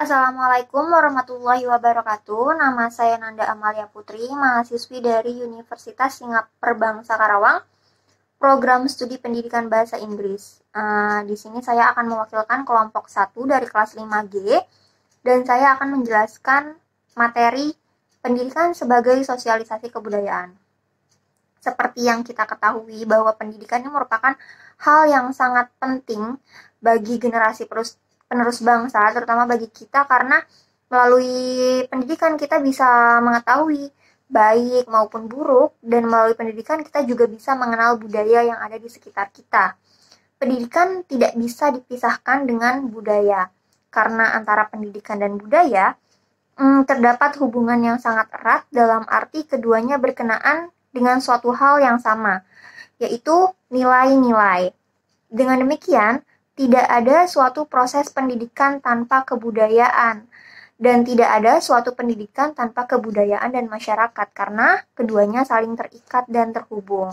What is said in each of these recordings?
Assalamualaikum warahmatullahi wabarakatuh. Nama saya Nanda Amalia Putri, mahasiswi dari Universitas Singapura Bangsa Karawang, program studi pendidikan bahasa Inggris. Di sini saya akan mewakilkan kelompok 1 dari kelas 5G, dan saya akan menjelaskan materi pendidikan sebagai sosialisasi kebudayaan. Seperti yang kita ketahui bahwa pendidikan ini merupakan hal yang sangat penting bagi generasi penerus bangsa, terutama bagi kita, karena melalui pendidikan kita bisa mengetahui baik maupun buruk, dan melalui pendidikan kita juga bisa mengenal budaya yang ada di sekitar kita. Pendidikan tidak bisa dipisahkan dengan budaya, karena antara pendidikan dan budaya terdapat hubungan yang sangat erat dalam arti keduanya berkenaan dengan suatu hal yang sama, yaitu nilai-nilai. Dengan demikian, tidak ada suatu proses pendidikan tanpa kebudayaan, dan tidak ada suatu pendidikan tanpa kebudayaan dan masyarakat, karena keduanya saling terikat dan terhubung.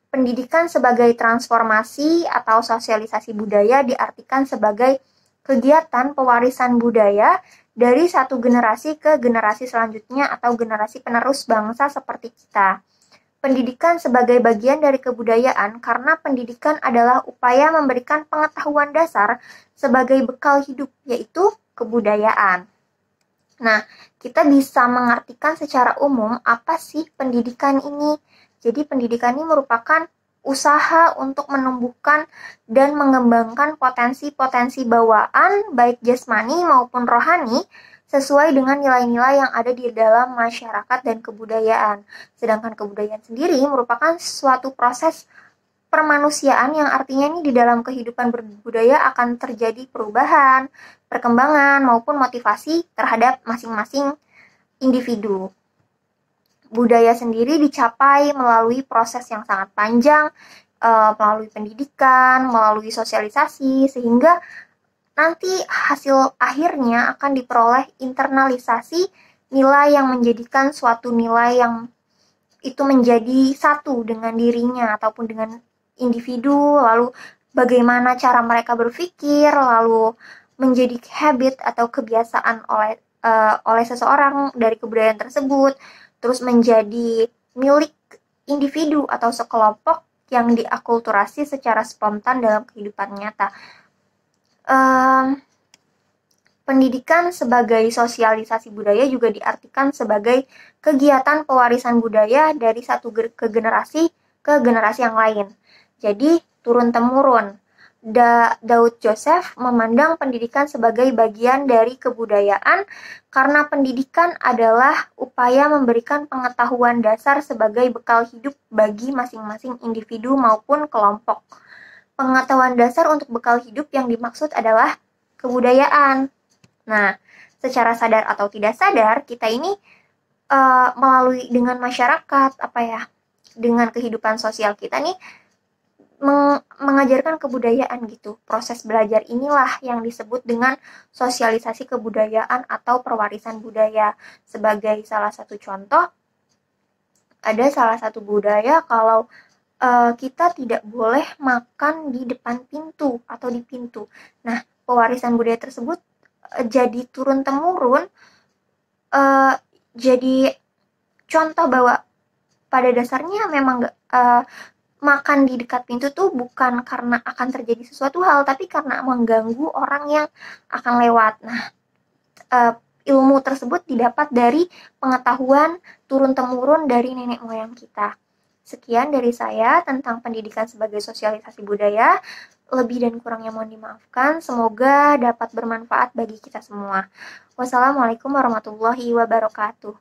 Pendidikan sebagai transformasi atau sosialisasi budaya diartikan sebagai kegiatan pewarisan budaya dari satu generasi ke generasi selanjutnya atau generasi penerus bangsa seperti kita. Pendidikan sebagai bagian dari kebudayaan karena pendidikan adalah upaya memberikan pengetahuan dasar sebagai bekal hidup, yaitu kebudayaan. Nah, kita bisa mengartikan secara umum apa sih pendidikan ini. Jadi pendidikan ini merupakan usaha untuk menumbuhkan dan mengembangkan potensi-potensi bawaan baik jasmani maupun rohani sesuai dengan nilai-nilai yang ada di dalam masyarakat dan kebudayaan. Sedangkan kebudayaan sendiri merupakan suatu proses permanusiaan yang artinya ini di dalam kehidupan berbudaya akan terjadi perubahan, perkembangan, maupun motivasi terhadap masing-masing individu. Budaya sendiri dicapai melalui proses yang sangat panjang, melalui pendidikan, melalui sosialisasi, sehingga nanti hasil akhirnya akan diperoleh internalisasi nilai yang menjadikan suatu nilai yang itu menjadi satu dengan dirinya ataupun dengan individu, lalu bagaimana cara mereka berpikir, lalu menjadi habit atau kebiasaan oleh seseorang dari kebudayaan tersebut, terus menjadi milik individu atau sekelompok yang diakulturasi secara spontan dalam kehidupan nyata. Pendidikan sebagai sosialisasi budaya juga diartikan sebagai kegiatan pewarisan budaya dari satu ke generasi yang lain. Jadi turun-temurun. Daud Joseph memandang pendidikan sebagai bagian dari kebudayaan karena pendidikan adalah upaya memberikan pengetahuan dasar sebagai bekal hidup bagi masing-masing individu maupun kelompok. Pengetahuan dasar untuk bekal hidup yang dimaksud adalah kebudayaan. Nah, secara sadar atau tidak sadar, kita ini melalui dengan masyarakat, dengan kehidupan sosial kita nih, mengajarkan kebudayaan gitu. Proses belajar inilah yang disebut dengan sosialisasi kebudayaan atau perwarisan budaya. Sebagai salah satu contoh, ada salah satu budaya kalau kita tidak boleh makan di depan pintu atau di pintu. Nah, pewarisan budaya tersebut jadi turun-temurun, jadi contoh bahwa pada dasarnya memang makan di dekat pintu tuh bukan karena akan terjadi sesuatu hal, tapi karena mengganggu orang yang akan lewat. Nah, ilmu tersebut didapat dari pengetahuan turun-temurun dari nenek moyang kita. Sekian dari saya tentang pendidikan sebagai sosialisasi budaya. Lebih dan kurangnya mohon dimaafkan. Semoga dapat bermanfaat bagi kita semua. Wassalamualaikum warahmatullahi wabarakatuh.